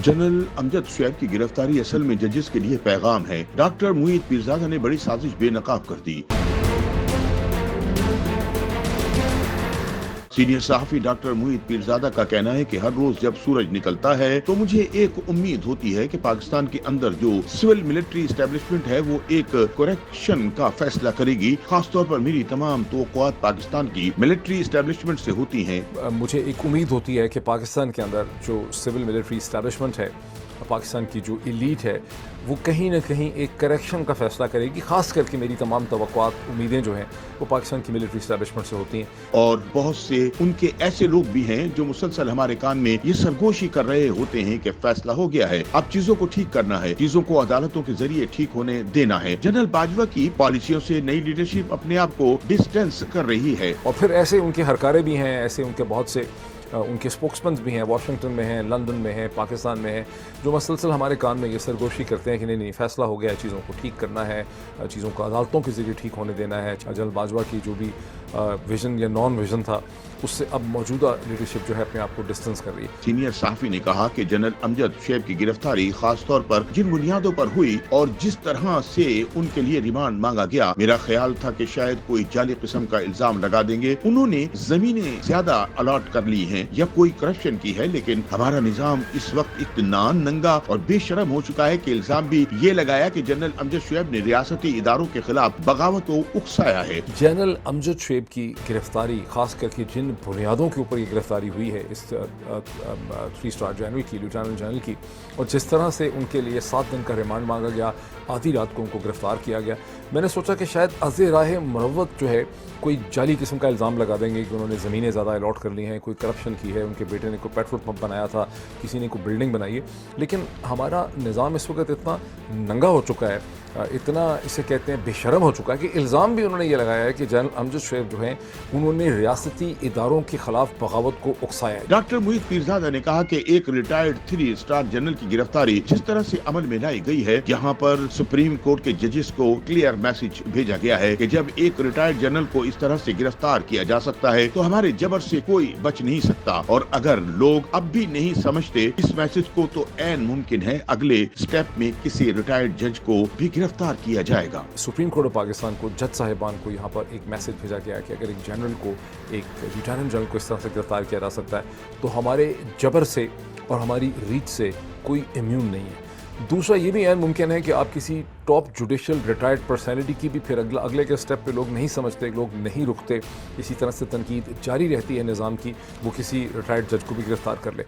General Amjad Shoaib की गिरफ्तारी असल में जजेस के लिए पैगाम है। डॉक्टर मुईद पीरजादा ने बड़ी साजिश बेनकाब कर दी। सीनियर सहाफी डॉक्टर मुईद पीरजादा का कहना है कि हर रोज जब सूरज निकलता है तो मुझे एक उम्मीद होती है कि पाकिस्तान के अंदर जो सिविल मिलिट्री एस्टेब्लिशमेंट है वो एक करेक्शन का फैसला करेगी। खासतौर पर मेरी तमाम तवक्कुआत पाकिस्तान की मिलिट्री एस्टेब्लिशमेंट से होती हैं। मुझे एक उम्मीद होती है कि पाकिस्तान के अंदर जो सिविल मिलिट्री एस्टेब्लिशमेंट है, पाकिस्तान की जो एलीट है, वो कहीं ना कहीं एक करेक्शन का फैसला करेगी। खास करके मेरी तमाम तवक्कुआत, उम्मीदें जो हैं वो पाकिस्तान की मिलिट्री एस्टेब्लिशमेंट से होती हैं। और बहुत से उनके ऐसे लोग भी हैं जो मुसलसल हमारे कान में ये सरगोशी कर रहे होते हैं कि फैसला हो गया है, अब चीजों को ठीक करना है, चीजों को अदालतों के जरिए ठीक होने देना है। जनरल बाजवा की पॉलिसियों से नई लीडरशिप अपने आप को डिस्टेंस कर रही है। और फिर ऐसे उनके हरकारे भी हैं, ऐसे उनके बहुत से उनके स्पोक्समैन भी हैं, वाशिंगटन में हैं, लंदन में हैं, पाकिस्तान में हैं, जो मसलसल हमारे कान में ये सरगोशी करते हैं कि नहीं फैसला हो गया है, चीज़ों को ठीक करना है, चीज़ों को अदालतों के ज़रिए ठीक होने देना है। जनरल बाजवा की जो भी विजन या नॉन विजन था, उससे अब मौजूदा लीडरशिप जो है अपने आप को डिस्टेंस कर रही है। सीनियर सहाफी ने कहा कि जनरल अमजद शुएब की गिरफ्तारी खास तौर पर जिन बुनियादों पर हुई और जिस तरह से उनके लिए रिमांड मांगा गया, मेरा ख्याल था कि शायद कोई जाली किस्म का इल्जाम लगा देंगे। उन्होंने जमीनें ज्यादा अलॉट कर ली हैं या कोई करप्शन की है, लेकिन हमारा निजाम इस वक्त इतना नंगा और बेशरम हो चुका है कि इल्जाम भी ये लगाया कि जनरल अमजद शुएब ने रियासती इदारों के खिलाफ बगावत को उकसाया है। जनरल अमजद शुएब की गिरफ्तारी, खास करके जिन बुनियादों के ऊपर ये गिरफ्तारी हुई है, इस 3 स्टार जनरल की, लेफ्टिनेंट जनरल की, और जिस तरह से उनके लिए 7 दिन का रिमांड मांगा गया, आधी रात को उनको गिरफ्तार किया गया, मैंने सोचा कि शायद अज़े राह मुरव्वत जो है कोई जाली किस्म का इल्ज़ाम लगा देंगे कि उन्होंने ज़मीनें ज़्यादा अलॉट कर ली हैं, कोई करप्शन की है, उनके बेटे ने कोई पेट्रोल पंप बनाया था, किसी ने कोई बिल्डिंग बनाई है। लेकिन हमारा निज़ाम इस वक्त इतना नंगा हो चुका है, इतना इसे कहते हैं बेशरम हो चुका है कि इल्ज़ाम भी उन्होंने ये लगाया है कि जनरल अमजद शुएब जो हैं उन्होंने रियासती इदारों के खिलाफ बगावत को उकसाया है। डॉक्टर मुईद पीरजादा ने कहा कि एक रिटायर्ड 3 स्टार जनरल की गिरफ्तारी जिस तरह से अमल में लाई गई है, यहाँ पर सुप्रीम कोर्ट के जजेस को क्लियर मैसेज भेजा गया है कि जब एक रिटायर्ड जनरल को इस तरह से गिरफ्तार किया जा सकता है तो हमारे जबर से कोई बच नहीं सकता। और अगर लोग अब भी नहीं समझते इस मैसेज को तो ऐन मुमकिन है अगले स्टेप में किसी रिटायर्ड जज को भी गिरफ्तार किया जाएगा। सुप्रीम कोर्ट ऑफ पाकिस्तान को, जज साहिबान को यहाँ पर एक मैसेज भेजा गया है कि अगर एक जनरल को, एक लेफ्टिनेंट जनरल को इस तरह से गिरफ्तार किया जा सकता है तो हमारे जबर से और हमारी रीच से कोई इम्यून नहीं है। दूसरा ये भी ऐन मुमकिन है कि आप किसी टॉप जुडिशल रिटायर्ड पर्सनैलिटी की भी फिर अगले के स्टेप पे लोग नहीं समझते, लोग नहीं रुकते, इसी तरह से तनकीद जारी रहती है निज़ाम की, वो किसी रिटायर्ड जज को भी गिरफ्तार कर ले।